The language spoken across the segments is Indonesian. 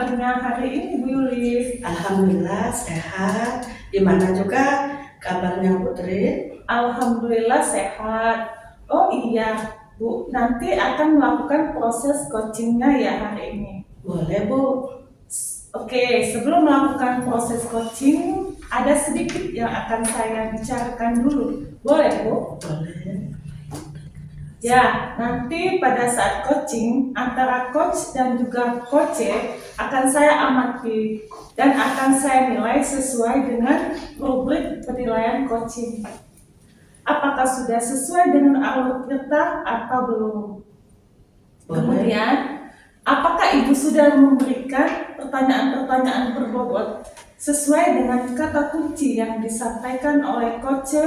kabarnya hari ini Bu Yuli? Alhamdulillah sehat. Gimana juga kabarnya Putri? Alhamdulillah sehat. Oh iya Bu, nanti akan melakukan proses coachingnya ya hari ini. Boleh Bu. Oke, sebelum melakukan proses coaching, ada sedikit yang akan saya bicarakan dulu. Boleh Bu? Boleh. Ya, nanti pada saat coaching antara coach dan juga coach akan saya amati dan akan saya nilai sesuai dengan rubrik penilaian coaching. Apakah sudah sesuai dengan alur kita atau belum? Kemudian, apakah Ibu sudah memberikan pertanyaan-pertanyaan berbobot sesuai dengan kata kunci yang disampaikan oleh coach,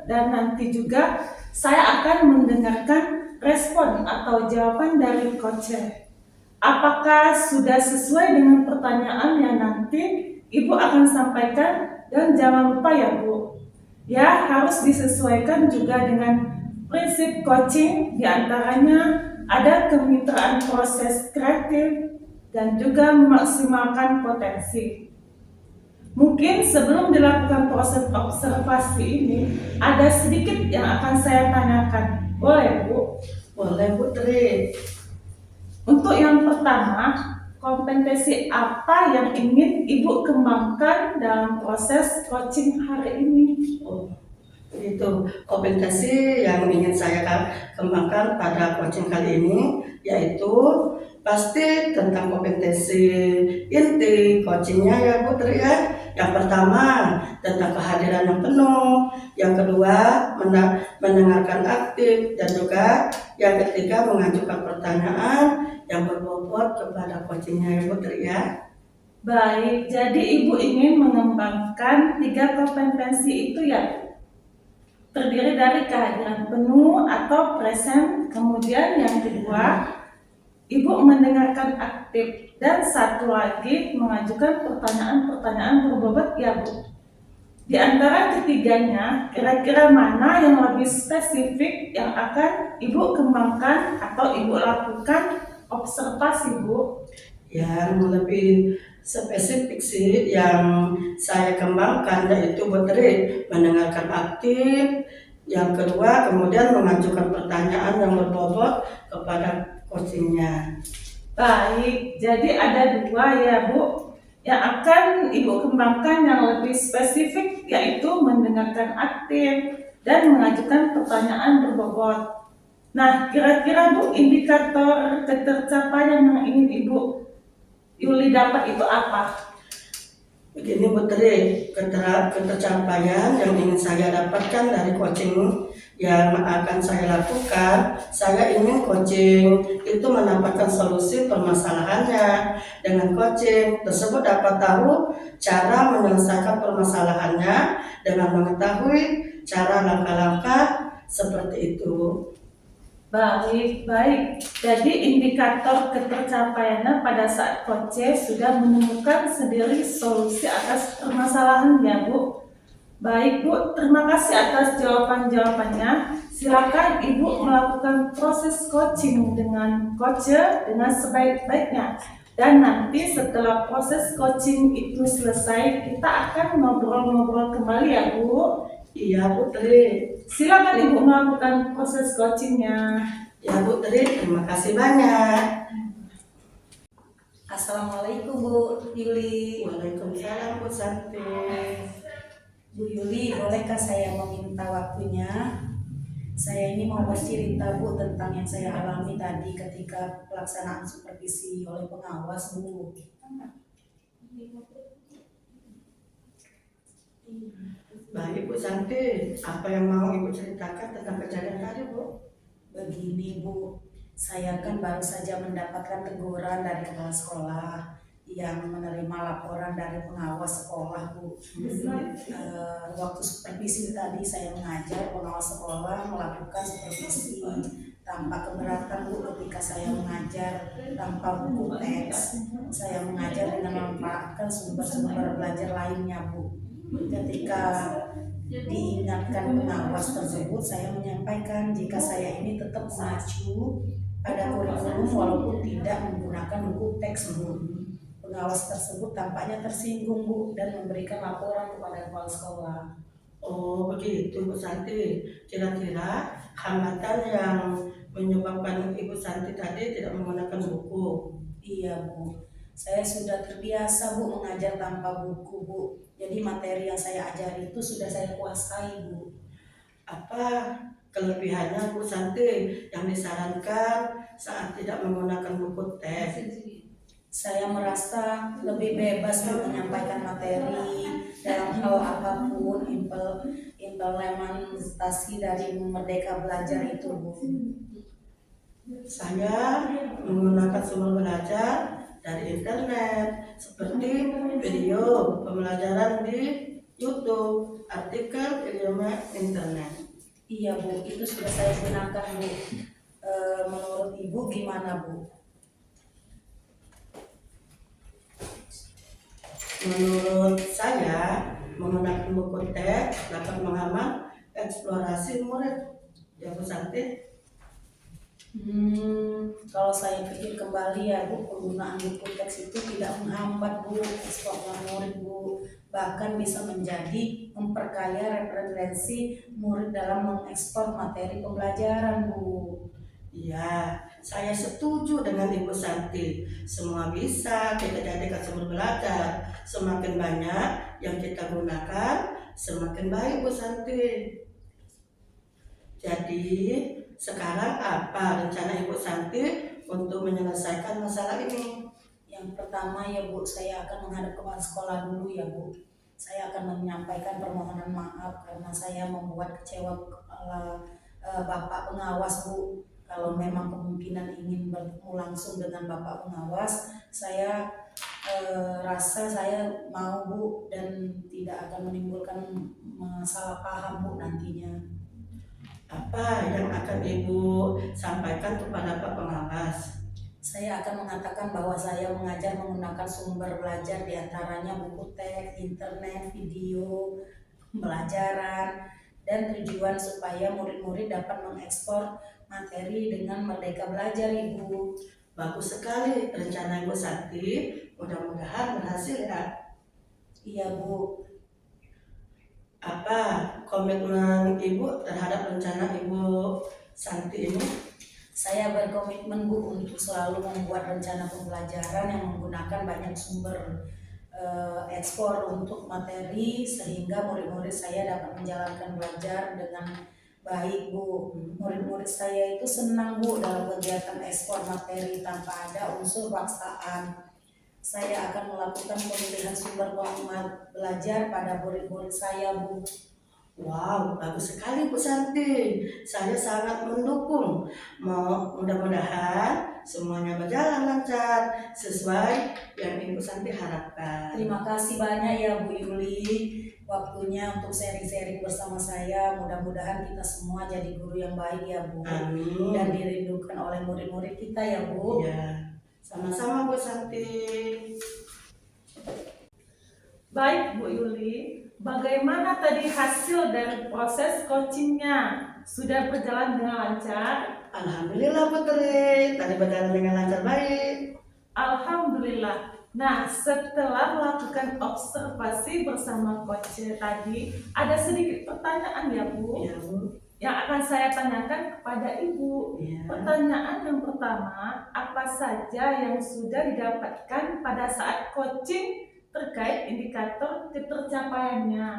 dan nanti juga saya akan mendengarkan respon atau jawaban dari coach. Apakah sudah sesuai dengan pertanyaan yang nanti Ibu akan sampaikan? Dan jangan lupa ya Bu, ya harus disesuaikan juga dengan prinsip coaching, diantaranya ada kemitraan proses kreatif dan juga memaksimalkan potensi. Mungkin sebelum dilakukan proses observasi ini, ada sedikit yang akan saya tanyakan. Boleh Bu? Boleh Putri. Untuk yang pertama, kompetensi apa yang ingin Ibu kembangkan dalam proses coaching hari ini? Itu kompetensi yang ingin saya kembangkan pada coaching kali ini, yaitu pasti tentang kompetensi inti coachingnya ya Putri ya. Yang pertama tentang kehadiran yang penuh, yang kedua mendengarkan aktif, dan juga yang ketiga mengajukan pertanyaan yang berbobot kepada coachingnya ya Putri ya. Baik, jadi Ibu ingin mengembangkan 3 kompetensi itu ya, terdiri dari kehadiran penuh atau present, kemudian yang kedua Ibu mendengarkan aktif, dan satu lagi mengajukan pertanyaan-pertanyaan berbobot ya Bu. Di antara ketiganya, kira-kira mana yang lebih spesifik yang akan Ibu kembangkan atau Ibu lakukan observasi Bu? Yang lebih spesifik sih yang saya kembangkan yaitu Putri mendengarkan aktif, yang kedua kemudian mengajukan pertanyaan yang berbobot kepada coachingnya. Baik, jadi ada 2 ya Bu yang akan Ibu kembangkan yang lebih spesifik, yaitu mendengarkan aktif dan mengajukan pertanyaan berbobot. Nah, kira-kira Bu, indikator ketercapaian yang ingin Ibu Yuli dapat itu apa? Begini Putri, ketercapaian yang ingin saya dapatkan dari coaching yang akan saya lakukan, saya ingin coaching itu mendapatkan solusi permasalahannya. Dengan coaching tersebut dapat tahu cara menyelesaikan permasalahannya dengan mengetahui cara langkah-langkah seperti itu. Baik. Jadi indikator ketercapaiannya pada saat coach sudah menemukan sendiri solusi atas permasalahan ya Bu. Baik Bu, terima kasih atas jawaban-jawabannya. Silakan Ibu melakukan proses coaching dengan coach dengan sebaik-baiknya. Dan nanti setelah proses coaching itu selesai, kita akan ngobrol-ngobrol kembali ya Bu. Iya Putri. Silakan Ibu melakukan proses coachingnya. Ya Putri, terima kasih banyak. Assalamualaikum Bu Yuli. Waalaikumsalam Bu Santi. Bu Yuli, bolehkah saya meminta waktunya? Saya ini mau bercerita Bu tentang yang saya alami tadi ketika pelaksanaan supervisi oleh pengawas Bu. Baik Bu Santi, apa yang mau Ibu ceritakan tentang kejadian tadi Bu? Begini Bu, saya kan baru saja mendapatkan teguran dari kepala sekolah yang menerima laporan dari pengawas sekolah Bu. Waktu supervisi tadi saya mengajar, pengawas sekolah melakukan supervisi tanpa keberatan Bu ketika saya mengajar tanpa buku teks. Saya mengajar dengan memanfaatkan sumber-sumber belajar lainnya Bu. Ketika diingatkan pengawas tersebut, saya menyampaikan jika saya ini tetap mengacu pada kurikulum walaupun tidak menggunakan buku teks Bu. pengawas tersebut tampaknya tersinggung Bu dan memberikan laporan kepada kepala sekolah. Oh begitu Bu Santi. Kira-kira hambatan yang menyebabkan Ibu Santi tadi tidak menggunakan buku? Iya Bu, saya sudah terbiasa Bu mengajar tanpa buku Bu. Jadi materi yang saya ajari itu sudah saya kuasai Bu. Apa kelebihannya Bu Santi yang disarankan saat tidak menggunakan buku teks? Saya merasa lebih bebas Bu menyampaikan materi dalam hal apapun, implementasi dari Merdeka Belajar itu Bu. Saya menggunakan sumber belajar dari internet seperti video pembelajaran di YouTube, artikel, ilmu internet. Iya Bu, itu sudah saya gunakan Bu. Menurut Ibu gimana Bu? Menurut saya, menggunakan buku teks dapat menghambat eksplorasi murid. Ya Bu Santi. Kalau saya pikir kembali ya Bu, penggunaan buku teks itu tidak menghambat Bu ekspor murid Bu, bahkan bisa menjadi memperkaya referensi murid dalam mengekspor materi pembelajaran Bu. Ya, saya setuju dengan Ibu Santi. Semua bisa kita jadikan sumber belajar. Semakin banyak yang kita gunakan, semakin baik Bu Santi. Jadi, sekarang apa rencana Ibu Santi untuk menyelesaikan masalah ini? Yang pertama ya Bu, saya akan menghadap kepala sekolah dulu ya Bu. Saya akan menyampaikan permohonan maaf karena saya membuat kecewa kepala Bapak pengawas Bu. Kalau memang kemungkinan ingin bertemu langsung dengan Bapak pengawas, saya rasa saya mau Bu dan tidak akan menimbulkan masalah paham Bu nantinya. Apa yang akan Ibu sampaikan kepada Pak Pengawas? Saya akan mengatakan bahwa saya mengajar menggunakan sumber belajar diantaranya buku teks, internet, video, pembelajaran, dan tujuan supaya murid-murid dapat mengekspor materi dengan merdeka belajar Ibu. Bagus sekali rencana Ibu Santi, mudah-mudahan berhasil ya. Iya Bu. Apa komitmen Ibu terhadap rencana Ibu Santi ini? Saya berkomitmen Bu untuk selalu membuat rencana pembelajaran yang menggunakan banyak sumber ekspor untuk materi sehingga murid-murid saya dapat menjalankan belajar dengan baik Bu. Murid-murid saya itu senang Bu dalam kegiatan ekspor materi tanpa ada unsur paksaan. Saya akan melakukan pemilihan sumber belajar pada murid-murid saya Bu. Wow, bagus sekali Bu Santi. Saya sangat mendukung. Mudah-mudahan semuanya berjalan lancar sesuai yang Ibu Santi harapkan. Terima kasih banyak ya Bu Yuli waktunya untuk sharing-sharing bersama saya. Mudah-mudahan kita semua jadi guru yang baik ya Bu. Amin. Dan dirindukan oleh murid-murid kita ya Bu. Ya, sama-sama Bu Santi. Baik Bu Yuli, bagaimana tadi hasil dari proses coachingnya? Sudah berjalan dengan lancar? Alhamdulillah Putri, tadi berjalan dengan lancar baik. Alhamdulillah. Nah, setelah melakukan observasi bersama coach tadi, ada sedikit pertanyaan ya Bu, Ya Bu. yang akan saya tanyakan kepada Ibu. Ya. Pertanyaan yang pertama, apa saja yang sudah didapatkan pada saat coaching terkait indikator ketercapaiannya?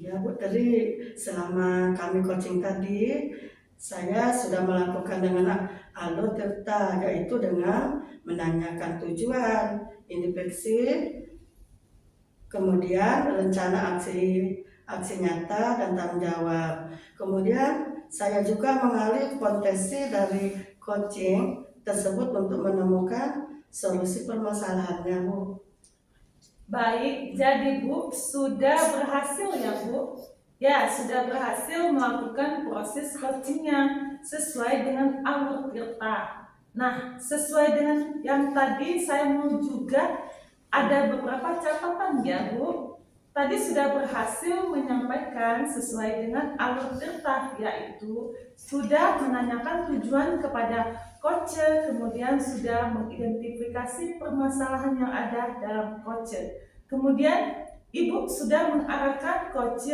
Ya Bu, tadi selama kami coaching tadi, saya sudah melakukan dengan Aloteta, yaitu dengan menanyakan tujuan, inspeksi, kemudian rencana aksi nyata dan tanggung jawab. Kemudian saya juga mengalih potensi dari coaching tersebut untuk menemukan solusi permasalahannya Bu. Baik, jadi Bu, sudah berhasil ya Bu? Ya, sudah berhasil melakukan proses coachingnya sesuai dengan alur Tirta. Nah, sesuai dengan yang tadi saya mau juga ada beberapa catatan ya Bu. tadi sudah berhasil menyampaikan sesuai dengan alur tirta, yaitu sudah menanyakan tujuan kepada coach, kemudian sudah mengidentifikasi permasalahan yang ada dalam coach. Kemudian Ibu sudah mengarahkan coach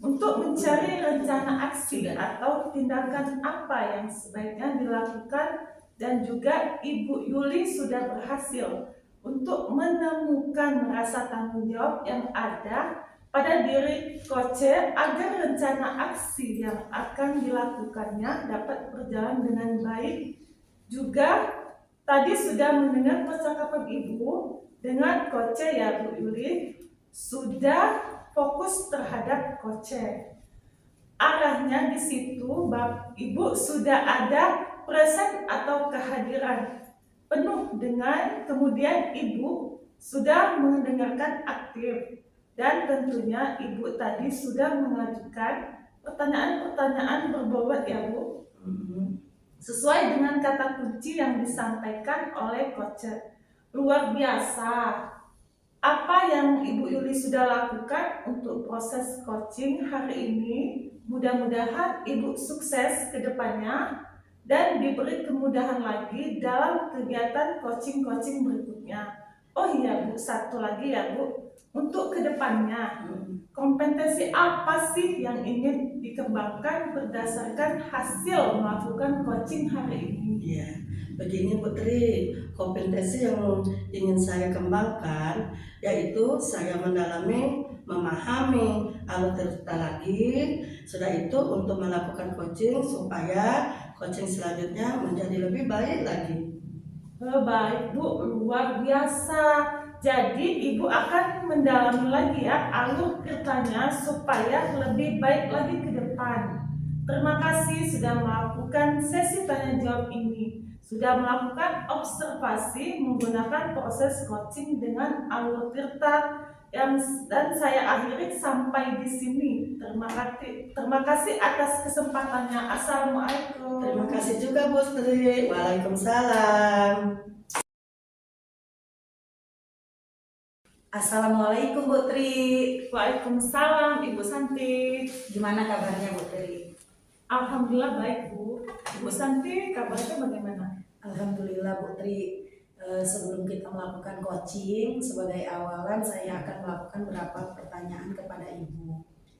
untuk mencari rencana aksi atau tindakan apa yang sebaiknya dilakukan, dan juga Ibu Yuli sudah berhasil untuk menemukan rasa tanggung jawab yang ada pada diri coach agar rencana aksi yang akan dilakukannya dapat berjalan dengan baik. Juga tadi sudah mendengar percakapan Ibu dengan coach ya Bu Yuli, sudah fokus terhadap coach. Arahnya di situ Ibu sudah ada present atau kehadiran penuh dengan, kemudian Ibu sudah mendengarkan aktif, dan tentunya Ibu tadi sudah mengajukan pertanyaan-pertanyaan berbobot ya Bu, sesuai dengan kata kunci yang disampaikan oleh coach. Luar biasa apa yang Ibu Yuli sudah lakukan untuk proses coaching hari ini. Mudah-mudahan Ibu sukses ke depannya dan diberi kemudahan lagi dalam kegiatan coaching-coaching berikutnya. Oh iya Bu, satu lagi ya Bu, untuk kedepannya kompetensi apa sih yang ingin dikembangkan berdasarkan hasil melakukan coaching hari ini? Ya, begini Putri, kompetensi yang ingin saya kembangkan yaitu saya mendalami, memahami alur cerita lagi, sudah itu untuk melakukan coaching supaya coaching selanjutnya menjadi lebih baik lagi. Baik Bu, luar biasa. Jadi Ibu akan mendalami lagi ya alur ceritanya supaya lebih baik lagi ke depan. Terima kasih sudah melakukan sesi tanya jawab ini, sudah melakukan observasi menggunakan proses coaching dengan alur tirta dan saya akhiri sampai di sini. Terima kasih atas kesempatannya. Assalamualaikum. Terima kasih juga Bu Sri. Waalaikumsalam. Assalamualaikum Bu Tri. Waalaikumsalam Ibu Santi. Gimana kabarnya Bu Tri? Alhamdulillah baik Bu. Ibu Santi kabarnya bagaimana? Alhamdulillah Bu Tri. Sebelum kita melakukan coaching, sebagai awalan saya akan melakukan beberapa pertanyaan kepada Ibu.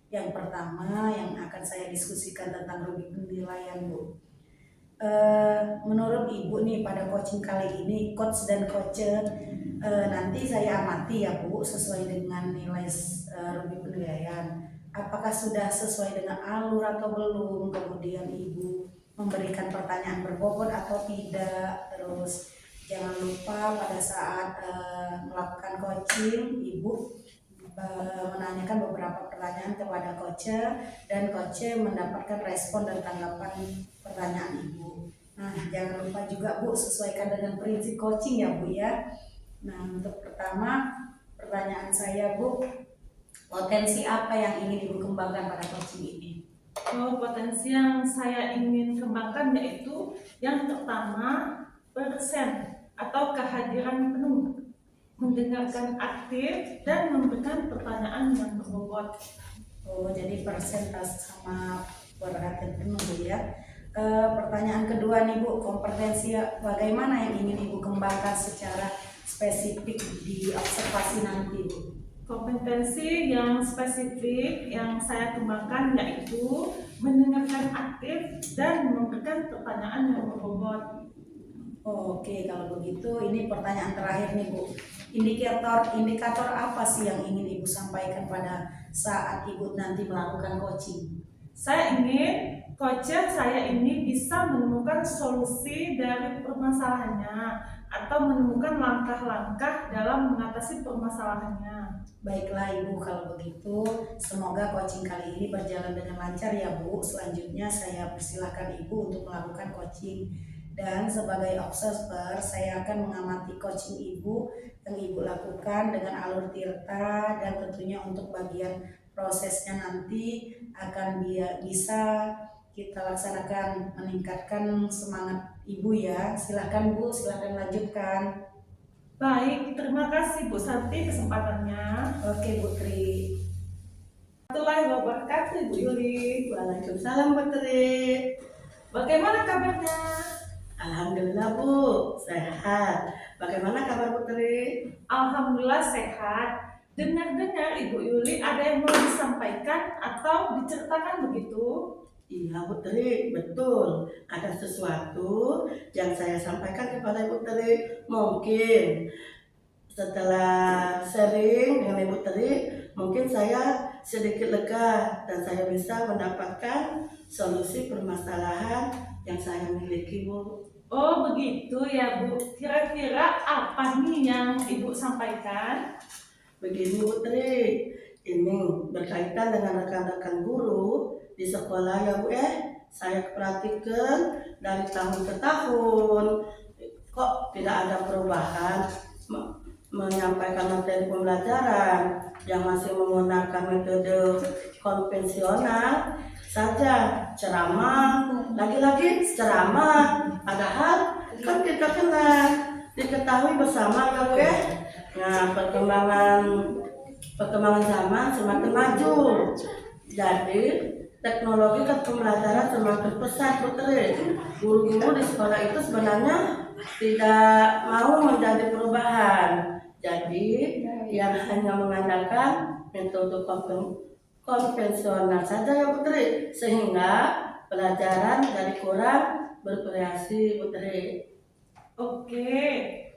Yang pertama yang akan saya diskusikan tentang rugi penilaian Bu. Menurut Ibu nih pada coaching kali ini, coach dan coach nanti saya amati ya Bu sesuai dengan nilai rugi penilaian. Apakah sudah sesuai dengan alur atau belum? Kemudian Ibu memberikan pertanyaan berbobot atau tidak. Terus jangan lupa pada saat melakukan coaching Ibu menanyakan beberapa pertanyaan kepada coach dan coach mendapatkan respon dan tanggapan pertanyaan Ibu. Nah, jangan lupa juga Bu sesuaikan dengan prinsip coaching ya Bu ya. Nah, untuk pertama pertanyaan saya Bu, potensi apa yang ingin Ibu kembangkan pada coaching ini? Potensi yang saya ingin kembangkan yaitu yang pertama persen atau kehadiran penuh, mendengarkan aktif dan memberikan pertanyaan yang berbobot. Oh, jadi persentase sama perhatian penuh Bu ya. Pertanyaan kedua nih Bu, kompetensi bagaimana yang ingin Ibu kembangkan secara spesifik di observasi nanti Bu? Kompetensi yang spesifik yang saya kembangkan yaitu mendengarkan aktif dan memberikan pertanyaan yang berbobot. Oke, kalau begitu ini pertanyaan terakhir nih Bu. Indikator apa sih yang ingin Ibu sampaikan pada saat Ibu nanti melakukan coaching? Saya ingin coach saya ini bisa menemukan solusi dari permasalahannya atau menemukan langkah-langkah dalam mengatasi permasalahannya. Baiklah Ibu, kalau begitu semoga coaching kali ini berjalan dengan lancar ya Bu. Selanjutnya saya persilahkan Ibu untuk melakukan coaching. Dan sebagai observer, saya akan mengamati coaching Ibu yang Ibu lakukan dengan alur tirta, dan tentunya untuk bagian prosesnya nanti akan bisa kita laksanakan meningkatkan semangat Ibu ya. Silahkan Bu, silahkan lanjutkan. Baik, terima kasih Bu Santi kesempatannya. Oke Bu Tri. Waalaikumsalam Putri. Bagaimana kabarnya? Alhamdulillah Bu, sehat. Bagaimana kabar Putri? Alhamdulillah sehat. Dengar-dengar Ibu Yuli ada yang mau disampaikan atau diceritakan begitu? Iya Putri, betul. Ada sesuatu yang saya sampaikan kepada Ibu Putri. Mungkin setelah sharing dengan Ibu Putri, mungkin saya sedikit lega dan saya bisa mendapatkan solusi permasalahan yang saya miliki Bu. Oh begitu ya Bu. Kira-kira apa nih yang Ibu sampaikan? Begini Putri, ini berkaitan dengan rekan-rekan guru di sekolah ya Bu. Saya perhatikan dari tahun ke tahun kok tidak ada perubahan menyampaikan materi pembelajaran yang masih menggunakan metode konvensional saja, ceramah, lagi-lagi ceramah, padahal kan kita kenal diketahui bersama ya Bu. Nah, perkembangan zaman semakin maju. Jadi, teknologi pembelajaran semakin pesat Putri. Guru-guru di sekolah itu sebenarnya tidak mau menjadi perubahan. Jadi, yang hanya mengandalkan metode konvensional saja ya Putri. Sehingga pelajaran jadi kurang bervariasi Putri. Oke,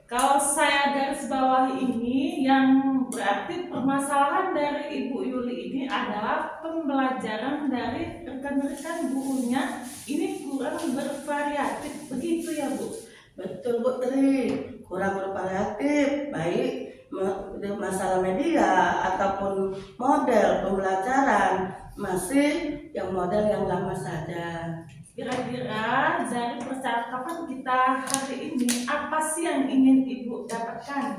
kalau saya garis bawahi ini yang berarti permasalahan dari Ibu Yuli ini adalah pembelajaran dari rekan-rekan gurunya ini kurang bervariatif, begitu ya Bu? Betul Putri, kurang bervariatif, baik masalah media ataupun model pembelajaran masih yang model yang lama saja. Kira-kira dari percakapan kita hari ini, apa sih yang ingin Ibu dapatkan?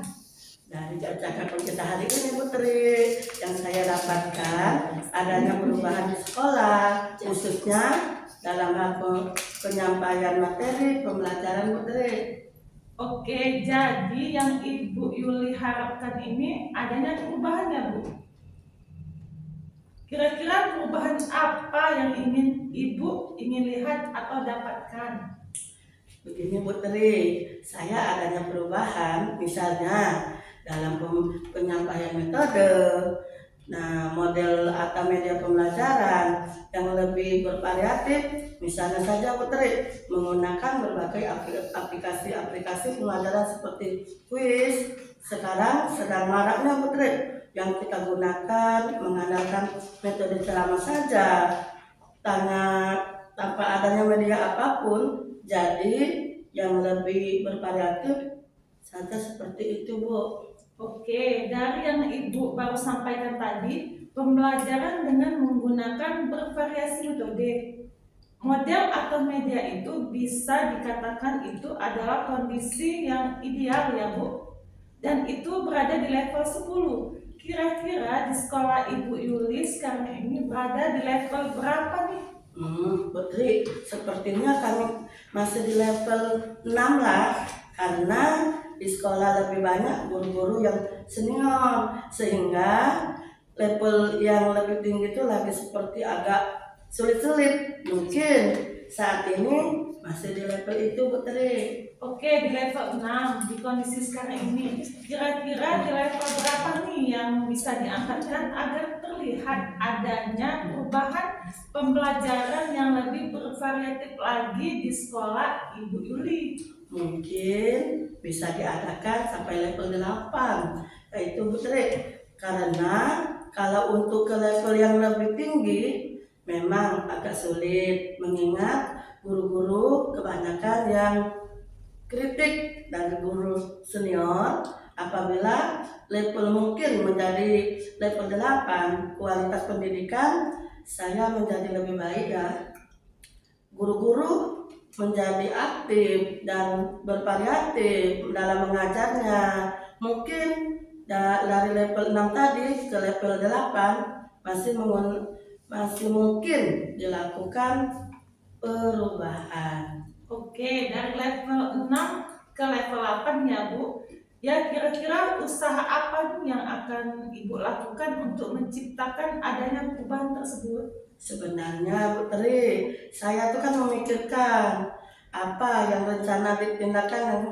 Dari percakapan kita hari ini Putri, yang saya dapatkan adanya perubahan di sekolah, khususnya dalam hal penyampaian materi pembelajaran Putri. Oke, jadi yang Ibu Yuli harapkan ini adanya perubahan ya Bu? Kira-kira perubahan apa yang Ibu ingin lihat atau dapatkan? Begini Putri, saya adanya perubahan misalnya dalam penyampaian metode, nah model atau media pembelajaran yang lebih bervariatif, misalnya saja Putri menggunakan berbagai aplikasi pembelajaran seperti quiz. Sekarang sedang maraknya Putri yang kita gunakan mengandalkan metode ceramah saja, tanya tanpa adanya media apapun. Jadi yang lebih bervariatif saja seperti itu Bu. Oke, dari yang Ibu baru sampaikan tadi, pembelajaran dengan menggunakan bervariasi metode. Model atau media itu bisa dikatakan itu adalah kondisi yang ideal ya Bu. Dan itu berada di level 10. Kira-kira di sekolah Ibu Yuli sekarang ini berada di level berapa nih? Putri, sepertinya kami masih di level 6 lah, karena di sekolah lebih banyak guru-guru yang senior, sehingga level yang lebih tinggi itu lagi seperti agak sulit-sulit. Mungkin saat ini masih di level itu Putri. Oke, di level 6 di kondisi sekarang ini. Kira-kira di level berapa nih yang bisa diangkatkan agar terlihat adanya perubahan pembelajaran yang lebih bervariatif lagi di sekolah Ibu Yuli? Mungkin bisa diadakan sampai level 8, yaitu Putri. Karena kalau untuk ke level yang lebih tinggi memang agak sulit, mengingat guru-guru kebanyakan yang kritik dari guru senior. Apabila level mungkin menjadi level 8, kualitas pendidikan saya menjadi lebih baik ya. Guru-guru menjadi aktif dan bervariatif dalam mengajarnya. Mungkin dari level 6 tadi ke level 8 masih mungkin dilakukan perubahan. Oke, dari level 6 ke level 8 ya Bu. Ya, kira-kira usaha apa nih yang akan Ibu lakukan untuk menciptakan adanya perubahan tersebut? Sebenarnya Bu Tri, saya tuh kan memikirkan apa yang rencana ditindakan yang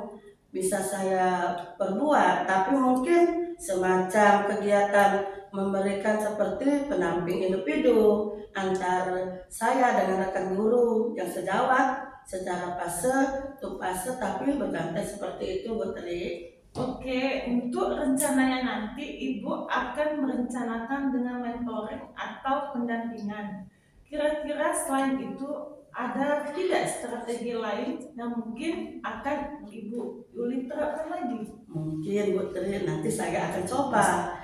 bisa saya perbuat, tapi mungkin semacam kegiatan memberikan seperti pendamping individu antar saya dengan rekan guru yang sejawat secara fase to fase tapi berganti seperti itu Bu Tri. Oke, untuk rencananya nanti Ibu akan merencanakan dengan mentoring atau pendampingan. Kira-kira selain itu ada tidak strategi lain yang mungkin akan Ibu Yuli terapkan lagi? Mungkin Bu Tri nanti saya akan coba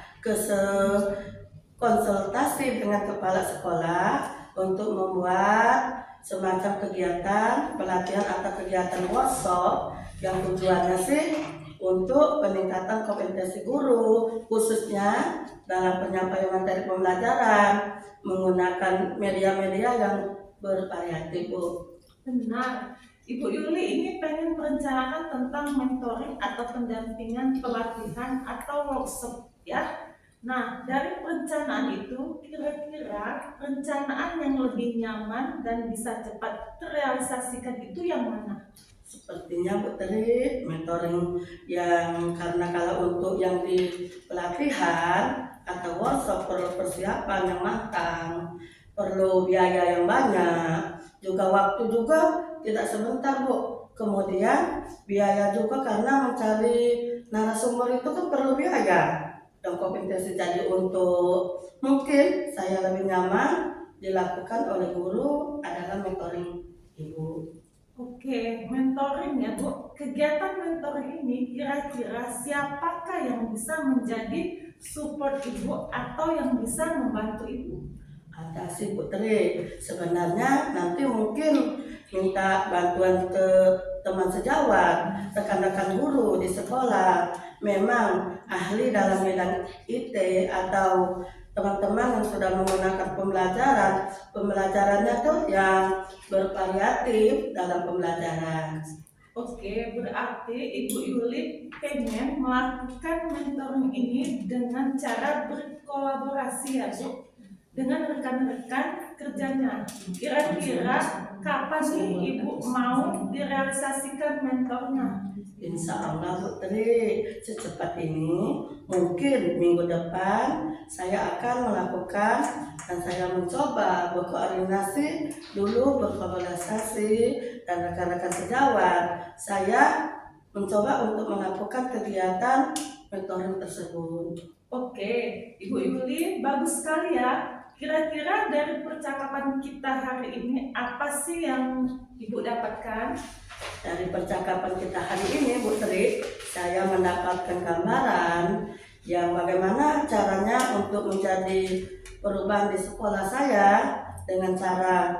konsultasi dengan kepala sekolah untuk membuat semacam kegiatan pelatihan atau kegiatan workshop yang tujuannya sih untuk peningkatan kompetensi guru khususnya dalam penyampaian materi pembelajaran menggunakan media-media yang bervariatif Bu. Benar. Ibu Yuli ini pengen merencanakan tentang mentoring atau pendampingan pelatihan atau workshop ya. Nah, dari perencanaan itu kira-kira perencanaan yang lebih nyaman dan bisa cepat terrealisasikan itu yang mana? Sepertinya Bu Tri, mentoring yang karena kalau untuk yang di pelatihan atau workshop perlu persiapan yang matang, perlu biaya yang banyak, juga waktu juga tidak sebentar Bu. Kemudian biaya juga karena mencari narasumber itu kan perlu biaya dan kompetensi. Jadi untuk mungkin saya lebih nyaman dilakukan oleh guru adalah mentoring Ibu. Oke, mentoring ya Bu. Kegiatan mentoring ini kira-kira siapakah yang bisa menjadi support Ibu atau yang bisa membantu Ibu? Ada sih Putri, sebenarnya nanti mungkin minta bantuan ke teman sejawat, rekan-rekan guru di sekolah, memang ahli dalam bidang IT atau teman-teman yang sudah menggunakan pembelajarannya tuh yang bervariatif dalam pembelajaran. Oke, berarti Ibu Yuli pengen melakukan mentoring ini dengan cara berkolaborasi ya Bu, dengan rekan-rekan kerjanya. Kira-kira kapan nih Ibu mau direalisasikan mentornya? Insya Allah Putri, secepat ini mungkin minggu depan saya akan melakukan dan saya mencoba berkoordinasi dulu berkolaborasi dan rekan-rekan sejawat. Saya mencoba untuk melakukan kegiatan mentoring tersebut. Oke, Ibu Yuli bagus sekali ya. Kira-kira dari percakapan kita hari ini apa sih yang Ibu dapatkan? Dari percakapan kita hari ini Bu Tri, saya mendapatkan gambaran yang bagaimana caranya untuk menjadi perubahan di sekolah saya dengan cara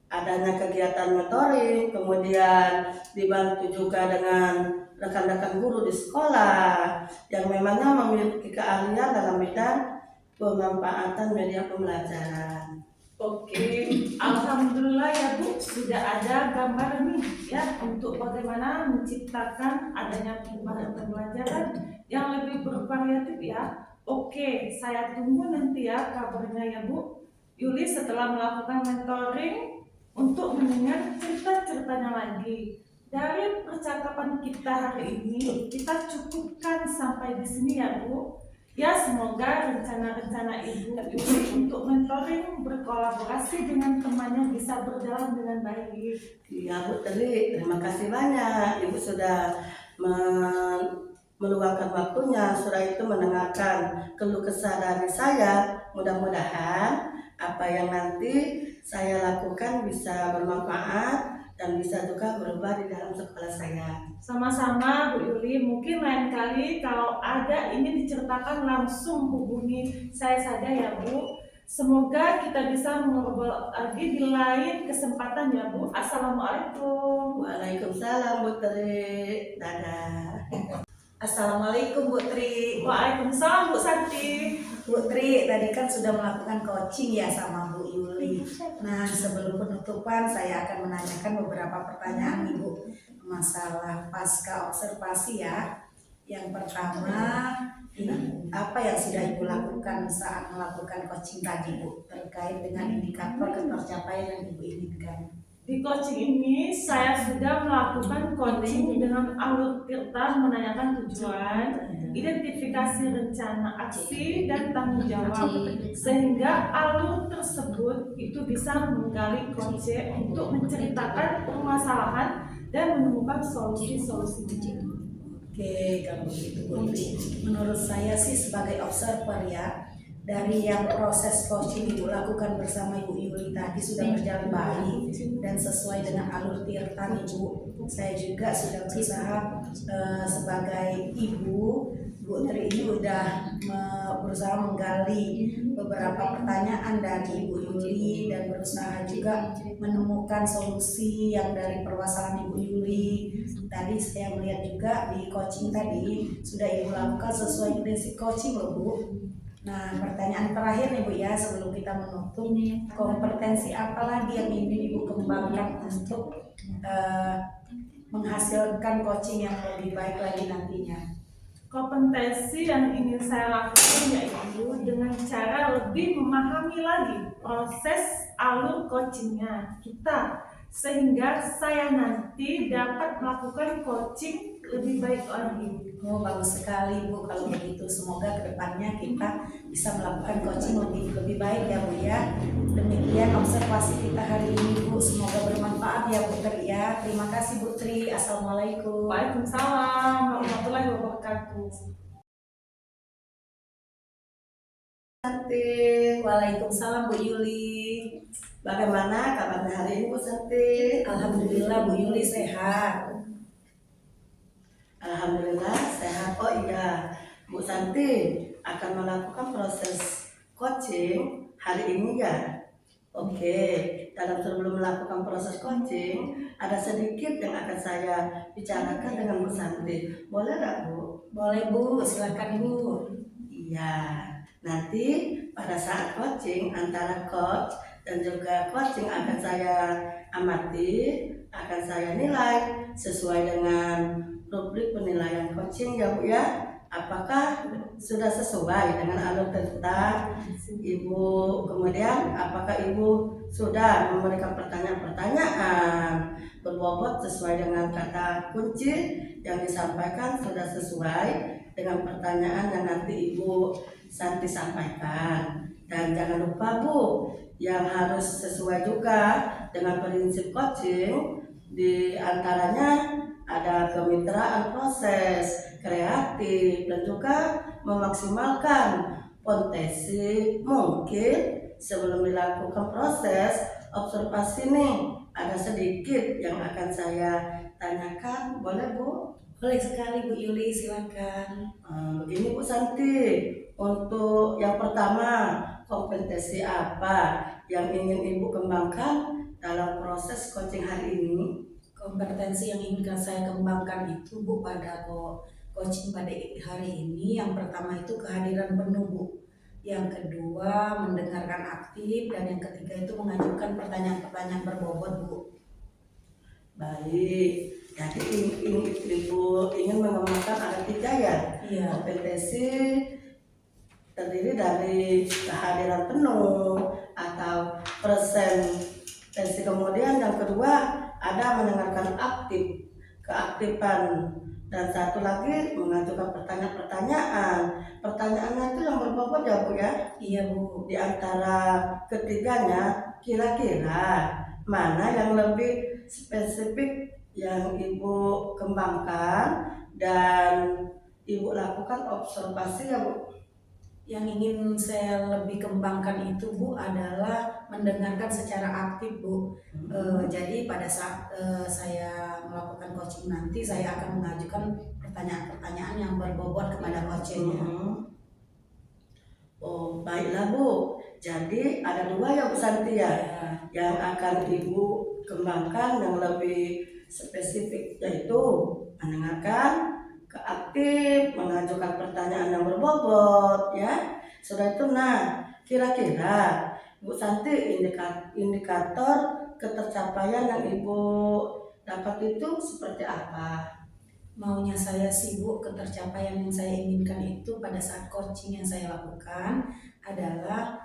adanya kegiatan mentoring, kemudian dibantu juga dengan rekan-rekan guru di sekolah yang memangnya memiliki keahlian dalam bidang pemanfaatan media pembelajaran. Oke, alhamdulillah ya Bu, sudah ada gambaran nih ya untuk bagaimana menciptakan adanya perubahan pembelajaran yang lebih bervariatif ya. Oke, saya tunggu nanti ya kabarnya ya Bu Yuli setelah melakukan mentoring untuk mendengar cerita-ceritanya lagi. Dari percakapan kita hari ini, kita cukupkan sampai di sini ya Bu. Ya, semoga rencana-rencana Ibu Yuli untuk mentoring berkolaborasi dengan temannya bisa berjalan dengan baik. Ya Bu Tri, terima kasih banyak Ibu sudah meluangkan waktunya, sudah itu mendengarkan keluh kesah dari saya. Mudah-mudahan apa yang nanti saya lakukan bisa bermanfaat dan bisa juga berubah di dalam sekolah saya. Sama-sama Bu Yuli, mungkin lain kali kalau ada ini diceritakan langsung hubungi saya saja ya Bu. Semoga kita bisa mengobrol lagi di lain kesempatan ya Bu. Assalamualaikum. Waalaikumsalam Bu Tri, dadah. Assalamualaikum Bu Tri. Waalaikumsalam Bu Santi. Bu Tri, tadi kan sudah melakukan coaching ya sama Bu Yuli. Nah, sebelum penutupan saya akan menanyakan beberapa pertanyaan Ibu masalah pasca observasi ya. Yang pertama, Ini apa yang sudah Ibu lakukan saat melakukan coaching tadi Bu terkait dengan indikator ketercapaian yang Ibu inginkan? Di coaching ini saya sudah melakukan coaching dengan alur tirta, menanyakan tujuan, identifikasi rencana aksi dan tanggung jawab, sehingga alur tersebut itu bisa menggali coach untuk menceritakan permasalahan dan menemukan solusi-solusinya. Oke, kalau begitu Bu Yuli, menurut saya sih sebagai observer ya, dari yang proses coaching Ibu lakukan bersama Ibu Yuli tadi sudah berjalan baik dan sesuai dengan alur tirta Ibu. Saya juga sudah berusaha sebagai ibu, Bu Tri ini udah berusaha menggali beberapa pertanyaan dari Ibu Yuli dan berusaha juga menemukan solusi yang dari permasalahan Ibu Yuli. Tadi saya melihat juga di coaching tadi sudah Ibu lakukan sesuai prinsip coaching loh Bu. Nah, pertanyaan terakhir nih Bu ya, sebelum kita menutup, kompetensi apa lagi yang ingin Ibu kembangkan untuk menghasilkan coaching yang lebih baik lagi nantinya? Kompetensi yang ingin saya lakukan yaitu dengan cara lebih memahami lagi proses alur coachingnya kita, sehingga saya nanti dapat melakukan coaching lebih baik lagi. Oh, bagus sekali Bu kalau begitu. Semoga kedepannya kita bisa melakukan coaching lebih baik ya Bu ya. Demikian observasi kita hari ini Bu. Semoga bermanfaat ya Bu Tri ya. Terima kasih Bu Tri. Assalamualaikum. Waalaikumsalam warahmatullahi wabarakatuh. Santi, Waalaikumsalam Bu Yuli. bagaimana kabarnya hari ini Bu Santi? Alhamdulillah Bu Yuli sehat. Alhamdulillah sehat. Oh iya, Bu Santi akan melakukan proses coaching hari ini ya. Oke, dalam sebelum melakukan proses coaching, ada sedikit yang akan saya bicarakan dengan Bu Santi. Boleh nggak Bu? Boleh Bu, silakan Bu. Iya, nanti pada saat coaching antara coach dan juga coaching akan saya amati, akan saya nilai sesuai dengan rubrik penilaian coaching ya Bu ya. Apakah sudah sesuai dengan alur tirta Ibu, kemudian apakah Ibu sudah memberikan pertanyaan-pertanyaan berbobot sesuai dengan kata kunci yang disampaikan, sudah sesuai dengan pertanyaan yang nanti Ibu Santi sampaikan. Dan jangan lupa Bu, yang harus sesuai juga dengan prinsip coaching, di antaranya ada kemitraan proses, kreatif, dan juga memaksimalkan potensi. Mungkin sebelum dilakukan proses observasi nih, ada sedikit yang akan saya tanyakan, boleh Bu? Boleh sekali Bu Yuli, silakan. Begini Bu Santi, untuk yang pertama, kompetensi apa yang ingin Ibu kembangkan dalam proses coaching hari ini? Kompetensi yang ingin saya kembangkan itu Bu pada coaching pada hari ini, yang pertama itu kehadiran penuh Bu, yang kedua mendengarkan aktif, dan yang ketiga itu mengajukan pertanyaan-pertanyaan berbobot Bu. Baik, jadi Ibu ingin mengembangkan ada 3 ya? Iya. Kompetensi terdiri dari kehadiran penuh atau presentasi, kemudian yang kedua ada mendengarkan aktif, keaktifan, dan satu lagi mengajukan pertanyaan-pertanyaan. Pertanyaannya itu yang berbobot ya Bu ya? Iya Bu. Di antara ketiganya, kira-kira mana yang lebih spesifik yang Ibu kembangkan dan Ibu lakukan observasi ya Bu? Yang ingin saya lebih kembangkan itu Bu adalah mendengarkan secara aktif Bu. Jadi pada saat saya melakukan coaching nanti, saya akan mengajukan pertanyaan-pertanyaan yang berbobot kepada coachingnya. Oh baiklah Bu, jadi ada 2 ya Bu Santi ya, yang akan Ibu kembangkan yang lebih spesifik, yaitu mendengarkan, keaktif, mengajukan pertanyaan yang berbobot ya. Sudah itu, nah kira-kira Bu Santi indikator ketercapaian yang Ibu dapat itu seperti apa? Maunya saya sibuk, ketercapaian yang saya inginkan itu pada saat coaching yang saya lakukan adalah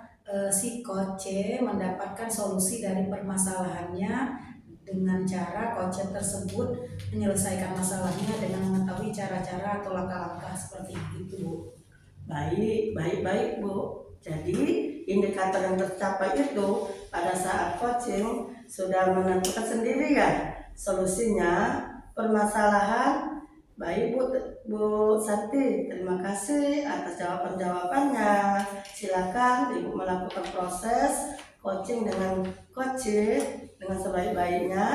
si coach C mendapatkan solusi dari permasalahannya dengan cara coach tersebut menyelesaikan masalahnya dengan mengetahui cara-cara atau langkah-langkah seperti itu, Bu. Baik, baik, baik, Bu. Jadi, indikator yang tercapai itu pada saat coaching sudah menentukan sendiri ya solusinya permasalahan. Baik, Bu Santi, terima kasih atas jawaban-jawabannya. Silakan Ibu melakukan proses coaching dengan coach dengan sebaik-baiknya.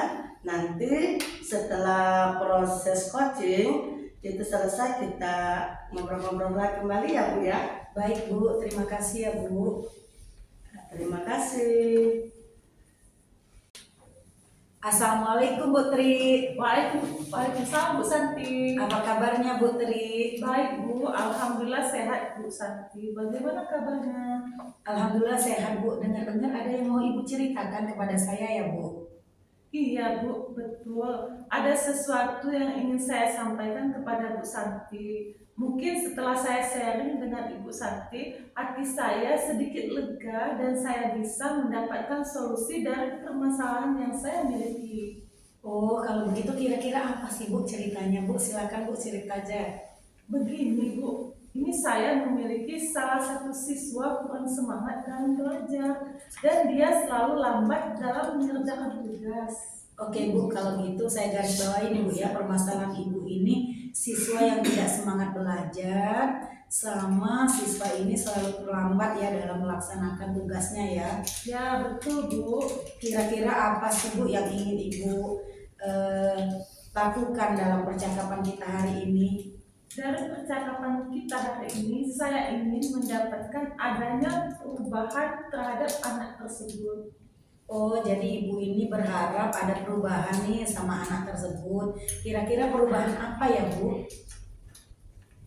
Nanti setelah proses coaching itu selesai, kita ngobrol-ngobrol lagi kembali ya Bu ya. Baik, Bu, terima kasih ya, Bu. Terima kasih. Assalamualaikum, Bu Tri. Waalaikumsalam Bu Santi. Apa kabarnya, Bu Tri? Baik Bu, Alhamdulillah sehat Bu Santi. Bagaimana kabarnya? Alhamdulillah sehat, Bu. Dengar-dengar ada yang mau Ibu ceritakan kepada saya ya, Bu? Iya Bu, betul. Ada sesuatu yang ingin saya sampaikan kepada Bu Santi. Mungkin setelah saya sharing dengan Ibu Santi, hati saya sedikit lega dan saya bisa mendapatkan solusi dari permasalahan yang saya miliki. Oh, kalau begitu kira-kira apa sih, Bu, ceritanya, Bu? Silakan, Bu, cerita aja. Begini Bu, ini saya memiliki salah satu siswa kurang semangat dalam belajar dan dia selalu lambat dalam mengerjakan tugas. Oke, Bu, kalau gitu saya garis bawahi nih, Bu, ya, permasalahan Ibu ini siswa yang tidak semangat belajar sama siswa ini selalu terlambat ya dalam melaksanakan tugasnya ya. Ya betul Bu. Kira-kira apa sih, Bu, yang ingin Ibu lakukan dalam percakapan kita hari ini? Dari percakapan kita hari ini, saya ingin mendapatkan adanya perubahan terhadap anak tersebut. Oh, jadi Ibu ini berharap ada perubahan nih sama anak tersebut. Kira-kira perubahan apa ya, Bu?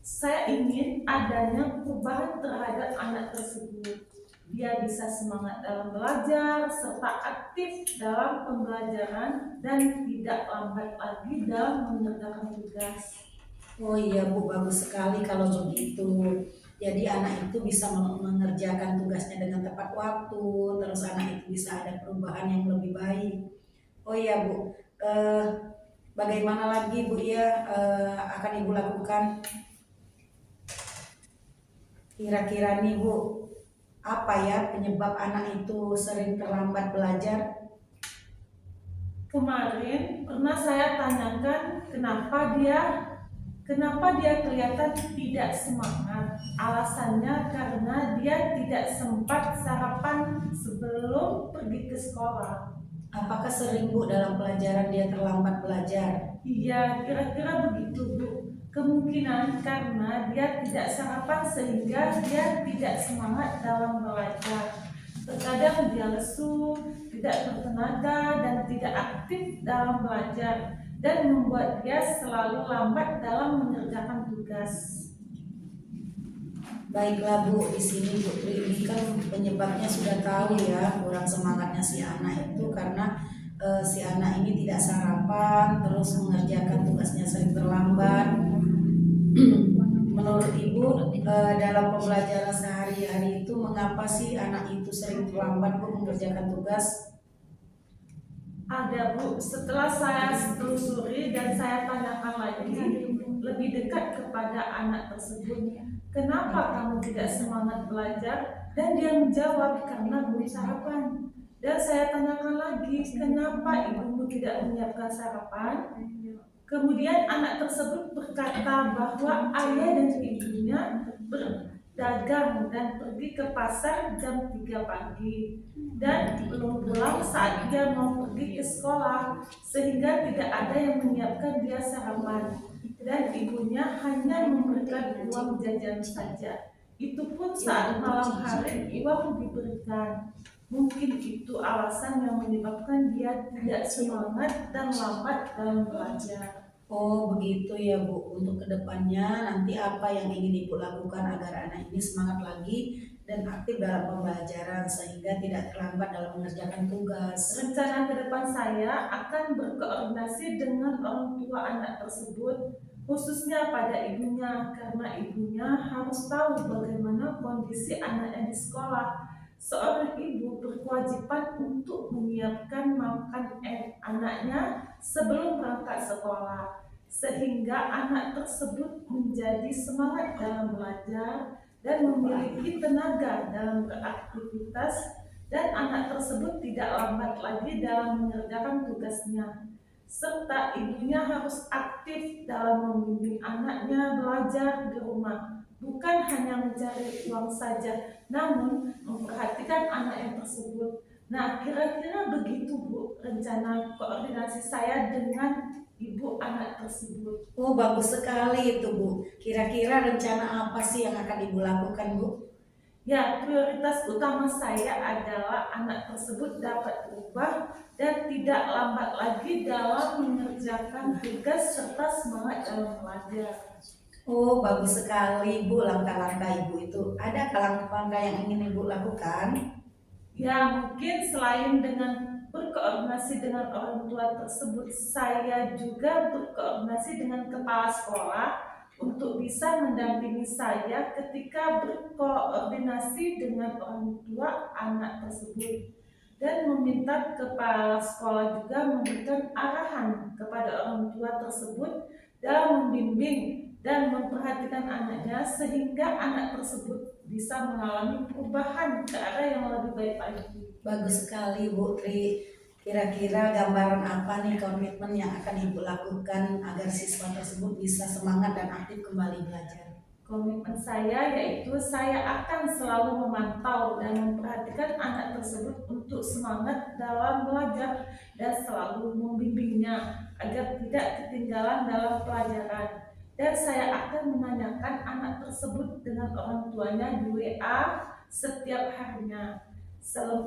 Saya ingin adanya perubahan terhadap anak tersebut. Dia bisa semangat dalam belajar, serta aktif dalam pembelajaran, dan tidak lambat lagi dalam mengerjakan tugas. Oh iya, Bu, bagus sekali kalau begitu. Jadi anak itu bisa mengerjakan tugasnya dengan tepat waktu, terus anak itu bisa ada perubahan yang lebih baik. Oh iya, Bu, bagaimana lagi, Bu, ya akan Ibu lakukan? Kira-kira nih, Bu, apa ya penyebab anak itu sering terlambat belajar? Kemarin pernah saya tanyakan kenapa dia kelihatan tidak semangat. Alasannya karena dia tidak sempat sarapan sebelum pergi ke sekolah. Apakah sering, Bu, dalam pelajaran dia terlambat belajar? Iya, kira-kira begitu Bu. Kemungkinan karena dia tidak sarapan sehingga dia tidak semangat dalam belajar. Terkadang dia lesu, tidak bertenaga, dan tidak aktif dalam belajar, dan membuat dia selalu lambat dalam mengerjakan tugas. Baiklah, Bu, di sini Bu Tri ini kan penyebabnya sudah tahu ya, kurang semangatnya si anak itu karena si anak ini tidak sarapan, terus mengerjakan tugasnya sering terlambat. Menurut Ibu, dalam pembelajaran sehari-hari itu mengapa sih anak itu sering terlambat, Bu, mengerjakan tugas? Ada Bu, setelah saya telusuri dan saya tanyakan lagi lebih dekat kepada anak tersebut, kenapa kamu tidak semangat belajar? Dan dia menjawab, karena belum sarapan. Dan saya tanyakan lagi, kenapa ibumu tidak menyiapkan sarapan? Kemudian anak tersebut berkata bahwa ayah dan ibunya berdagang dan pergi ke pasar jam 3 pagi dan belum pulang saat dia mau pergi ke sekolah, sehingga tidak ada yang menyiapkan dia sarapan dan ibunya hanya memberikan uang jajan saja. Itu pun saat malam hari uang diberikan. Mungkin itu alasan yang menyebabkan dia tidak semangat dan lambat dalam belajar. Oh begitu ya, Bu. Untuk kedepannya nanti apa yang ingin Ibu lakukan agar anak ini semangat lagi dan aktif dalam pembelajaran sehingga tidak terlambat dalam mengerjakan tugas. Rencana ke depan saya akan berkoordinasi dengan orang tua anak tersebut khususnya pada ibunya, karena ibunya harus tahu bagaimana kondisi anaknya di sekolah. Seorang ibu berkewajiban untuk menyiapkan makan anaknya sebelum berangkat sekolah, sehingga anak tersebut menjadi semangat dalam belajar dan memiliki tenaga dalam beraktivitas, dan anak tersebut tidak lambat lagi dalam mengerjakan tugasnya, serta ibunya harus aktif dalam membimbing anaknya belajar di rumah, bukan hanya mencari uang saja, namun memperhatikan anaknya tersebut. Nah, kira-kira begitu Bu rencana koordinasi saya dengan ibu anak tersebut. Oh, bagus sekali itu Bu. Kira-kira rencana apa sih yang akan Ibu lakukan Bu? Ya, prioritas utama saya adalah anak tersebut dapat berubah dan tidak lambat lagi dalam mengerjakan tugas serta semangat dalam belajar. Oh, bagus sekali Bu langkah-langkah Ibu itu. Ada langkah-langkah yang ingin Ibu lakukan? Ya, mungkin selain dengan berkoordinasi dengan orang tua tersebut, saya juga berkoordinasi dengan kepala sekolah untuk bisa mendampingi saya ketika berkoordinasi dengan orang tua anak tersebut, dan meminta kepala sekolah juga memberikan arahan kepada orang tua tersebut dalam membimbing dan memperhatikan anaknya sehingga anak tersebut bisa mengalami perubahan ke arah yang lebih baik lagi. Bagus sekali Bu Tri. Kira-kira gambaran apa nih komitmen yang akan Ibu lakukan agar siswa tersebut bisa semangat dan aktif kembali belajar? Komitmen saya yaitu saya akan selalu memantau dan memperhatikan anak tersebut untuk semangat dalam belajar dan selalu membimbingnya agar tidak ketinggalan dalam pelajaran. Dan saya akan menanyakan anak tersebut dengan orang tuanya di WA setiap harinya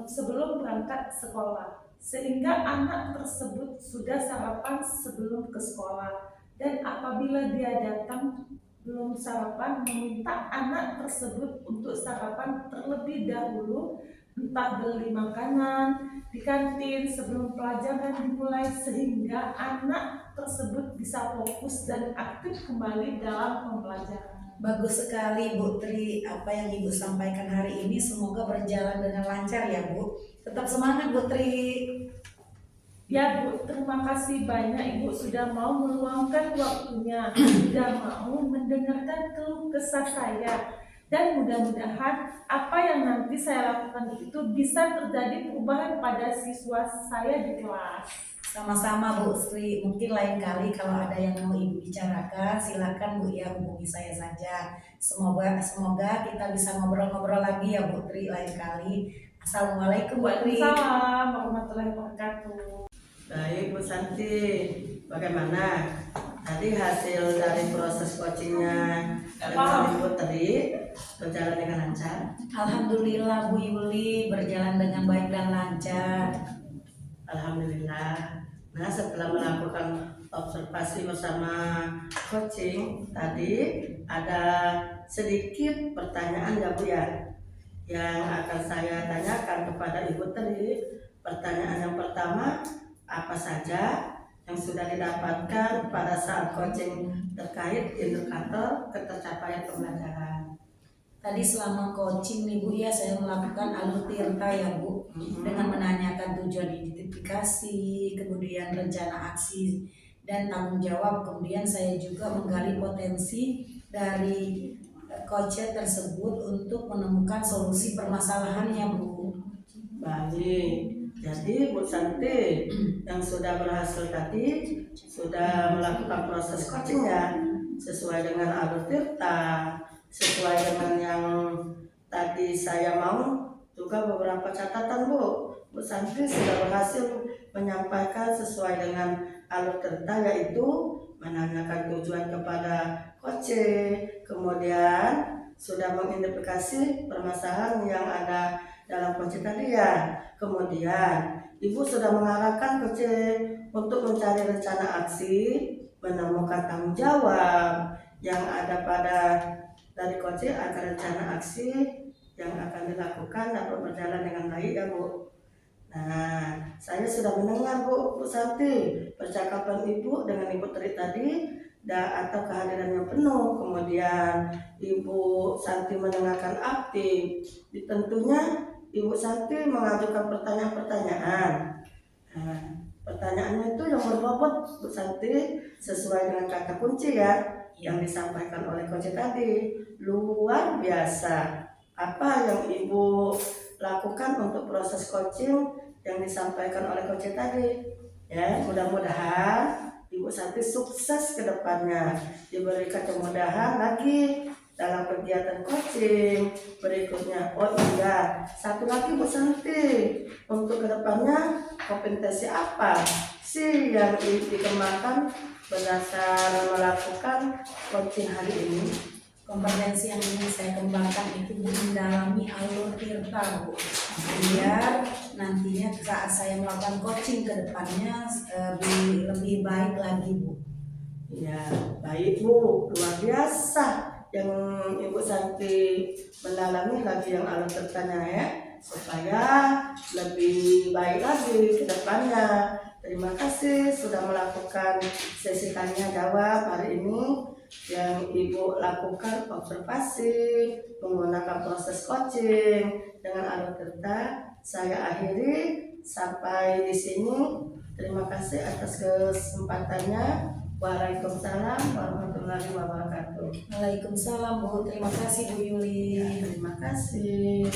sebelum berangkat sekolah, sehingga anak tersebut sudah sarapan sebelum ke sekolah. Dan apabila dia datang belum sarapan, meminta anak tersebut untuk sarapan terlebih dahulu, entah beli makanan di kantin sebelum pelajaran dimulai, sehingga anak tersebut bisa fokus dan aktif kembali dalam pembelajaran. Bagus sekali Bu Tri, apa yang Ibu sampaikan hari ini semoga berjalan dengan lancar ya Bu. Tetap semangat Bu Tri. Ya Bu, terima kasih banyak Ibu sudah mau meluangkan waktunya, sudah mau mendengarkan keluh kesah saya. Dan mudah-mudahan apa yang nanti saya lakukan itu bisa terjadi perubahan pada siswa saya di kelas. Sama-sama Bu Sri, mungkin lain kali kalau ada yang mau Ibu bicarakan, silakan Bu ya hubungi saya saja. Semoga kita bisa ngobrol-ngobrol lagi ya Bu Tri lain kali. Assalamualaikum Bu Tri. Waalaikumsalam warahmatullahi wabarakatuh. Baik Bu Santi, bagaimana tadi hasil dari proses coachingnya dengan Ibu tadi berjalan dengan lancar? Alhamdulillah Bu Yuli berjalan dengan baik dan lancar. Alhamdulillah. Nah, setelah melakukan observasi bersama coaching tadi, ada sedikit pertanyaan ya Bu ya, yang akan saya tanyakan kepada Ibu tadi. Pertanyaan yang pertama, apa saja yang sudah didapatkan pada saat coaching terkait indikator ketercapaian pembelajaran? Tadi selama coaching nih Bu ya, saya melakukan alur tirta ya Bu, dengan menanyakan tujuan identifikasi, kemudian rencana aksi dan tanggung jawab. Kemudian saya juga menggali potensi dari coach tersebut untuk menemukan solusi permasalahannya Bu. Baik, jadi Bu Santi yang sudah berhasil tadi sudah melakukan proses coachingnya sesuai dengan alur tirta, sesuai dengan yang tadi saya mau, juga beberapa catatan Bu Santi sudah berhasil menyampaikan sesuai dengan alur tirta, yaitu menanyakan tujuan kepada coach, kemudian sudah mengidentifikasi permasalahan yang ada dalam coach tadi ya. Kemudian Ibu sudah mengarahkan coach untuk mencari rencana aksi, menemukan tanggung jawab yang ada pada dari coach agar rencana aksi yang akan dilakukan dapat berjalan dengan baik ya Bu. Nah, saya sudah mendengar Bu Santi percakapan Ibu dengan Ibu Tri tadi atau kehadiran yang penuh, kemudian Ibu Santi mendengarkan aktif, tentunya Ibu Santi mengajukan pertanyaan-pertanyaan. Nah, pertanyaannya itu yang berbobot Bu Santi sesuai dengan kata kunci ya yang disampaikan oleh coach tadi. Luar biasa. Apa yang Ibu lakukan untuk proses coaching yang disampaikan oleh coach tadi? Ya, mudah-mudahan Ibu Santi sukses ke depannya, diberikan kemudahan lagi dalam kegiatan coaching berikutnya. Oh iya, satu lagi Bu Santi, untuk kedepannya kompetensi apa sih yang dikembangkan berdasar melakukan coaching hari ini? Kompetensi yang ingin saya kembangkan itu mendalami alur tirta, Bu, biar nantinya saat saya melakukan coaching ke depannya lebih baik lagi, Bu. Ya, baik Bu, luar biasa yang Ibu Santi mendalami lagi yang alur tirtanya ya, supaya lebih baik lagi ke depannya. Terima kasih sudah melakukan sesi tanya jawab hari ini yang Ibu lakukan observasi menggunakan proses coaching dengan alur tirta. Saya akhiri sampai di sini. Terima kasih atas kesempatannya. Waalaikumsalam warahmatullahi wabarakatuh. Waalaikumsalam, Bu. Terima kasih, Bu Yuli. Terima kasih.